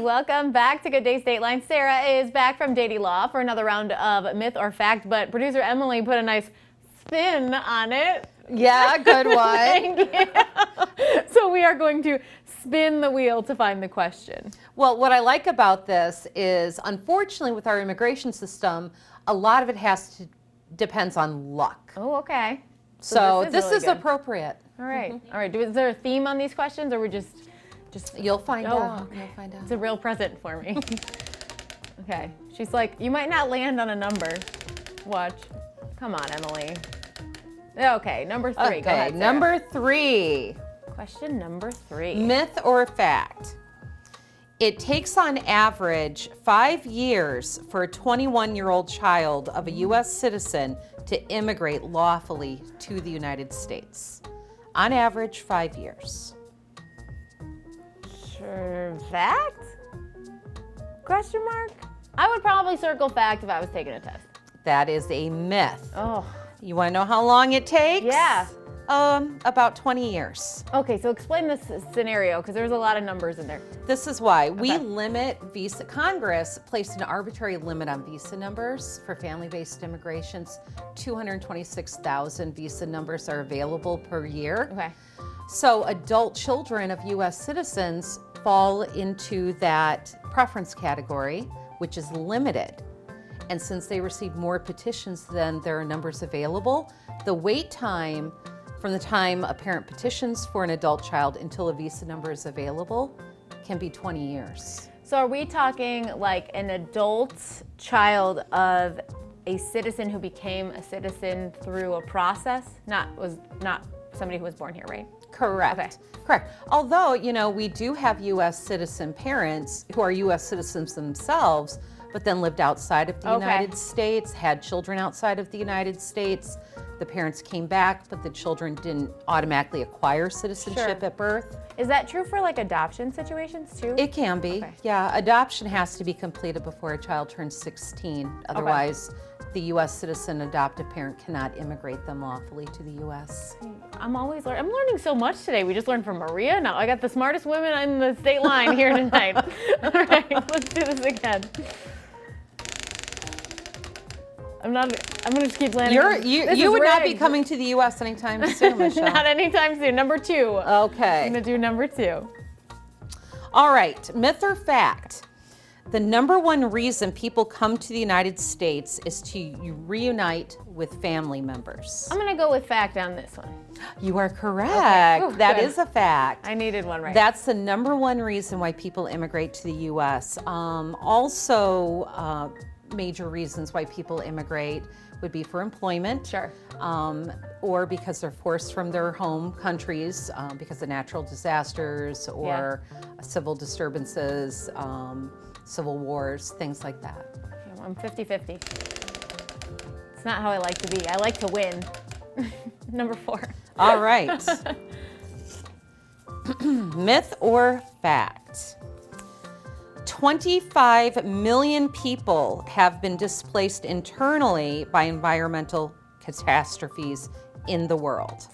welcome back to Good Day Stateline. Sarah is back from Dady Law for another round of Myth or Fact, but producer Emily put a nice spin on it. Yeah, good one. Thank you. So we are going to spin the wheel to find the question. Well, what I like about this is, unfortunately, with our immigration system, a lot of it depends on luck. Oh, okay. So this really is good. appropriate. All right. All right. Is there a theme on these questions, or we just? You'll find out. Okay. You'll find out. It's a real present for me. Okay. She's like, you might not land on a number. Watch. Come on, Emily. Okay, number 3. Okay, Go ahead, Sarah. number 3. Question number 3. Myth or fact? It takes on average 5 years for a 21-year-old child of a U.S. citizen to immigrate lawfully to the United States. On average, 5 years. Sure, fact? Question mark? I would probably circle fact if I was taking a test. That is a myth. Oh. You want to know how long it takes? Yeah. About 20 years. Okay, so explain this scenario, because there's a lot of numbers in there. This is why we limit visa. Congress placed an arbitrary limit on visa numbers for family-based immigrations. 226,000 visa numbers are available per year. Okay. So adult children of U.S. citizens fall into that preference category, which is limited. And since they receive more petitions than there are numbers available, the wait time from the time a parent petitions for an adult child until a visa number is available can be 20 years. So are we talking like an adult child of a citizen who became a citizen through a process? Not somebody who was born here, right? Correct. Okay. Correct. Although, we do have U.S. citizen parents who are U.S. citizens themselves, but then lived outside of the United States, had children outside of the United States. The parents came back, but the children didn't automatically acquire citizenship at birth. Is that true for like adoption situations too? It can be. Okay. Yeah, adoption has to be completed before a child turns 16. Otherwise, the U.S. citizen adoptive parent cannot immigrate them lawfully to the U.S. I'm learning so much today. We just learned from Maria. Now I got the smartest women in the state line here tonight. All right, let's do this again. I'm gonna just keep landing. You would not be coming to the U.S. anytime soon, Michelle. Not anytime soon. Number 2. Okay. I'm gonna do number 2. All right, myth or fact? The number one reason people come to the United States is to reunite with family members. I'm gonna go with fact on this one. You are correct. Okay. Ooh, that good. is a fact. I needed one right. That's the number one reason why people immigrate to the U.S. Also, major reasons why people immigrate would be for employment. Sure. Or because they're forced from their home countries because of natural disasters or civil disturbances, civil wars, things like that. I'm 50-50. It's not how I like to be. I like to win. Number 4. All right. Myth or fact? 25 million people have been displaced internally by environmental catastrophes in the world.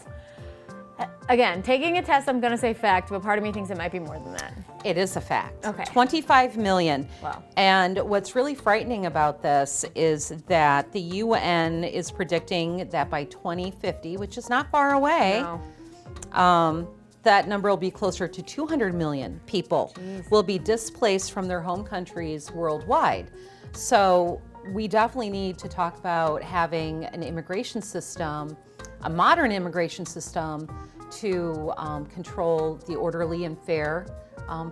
Again, taking a test, I'm going to say fact, but part of me thinks it might be more than that. It is a fact. Okay. 25 million. Wow. And what's really frightening about this is that the UN is predicting that by 2050, which is not far away, that number will be closer to 200 million people will be displaced from their home countries worldwide. So we definitely need to talk about having an immigration system, a modern immigration system, to control the orderly and fair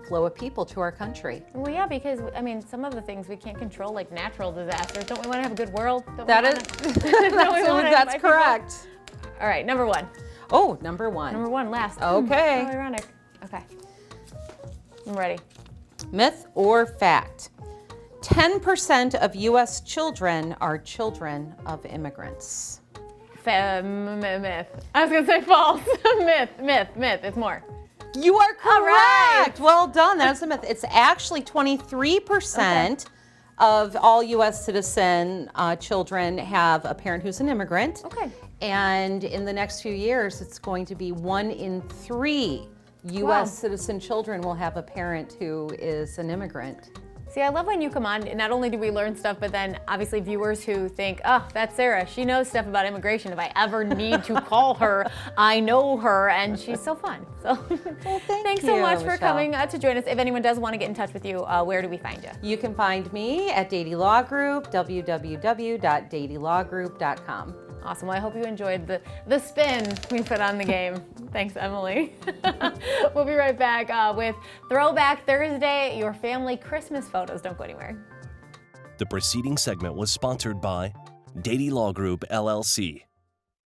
flow of people to our country. Well, yeah, because some of the things we can't control, like natural disasters. Don't we want to have a good world? That's correct. All right, number 1. Oh, number 1. Number 1, last. Okay. How ironic. Okay. I'm ready. Myth or fact? 10% of U.S. children are children of immigrants. Myth. I was going to say false. Myth. It's more. You are correct. All right. Well done. That's a myth. It's actually 23% of all U.S. citizen children have a parent who's an immigrant. Okay. And in the next few years, it's going to be 1 in 3 U.S. citizen children will have a parent who is an immigrant. See, I love when you come on, and not only do we learn stuff, but then obviously viewers who think, oh, that's Sara. She knows stuff about immigration. If I ever need to call her, I know her, and she's so fun. So well, thanks so much for coming to join us. If anyone does want to get in touch with you, where do we find you? You can find me at Dady Law Group, www.dadylawgroup.com. Awesome. Well, I hope you enjoyed the spin we put on the game. Thanks, Emily. We'll be right back with Throwback Thursday, your family Christmas photos. Don't go anywhere. The preceding segment was sponsored by Dady Law Group, LLC.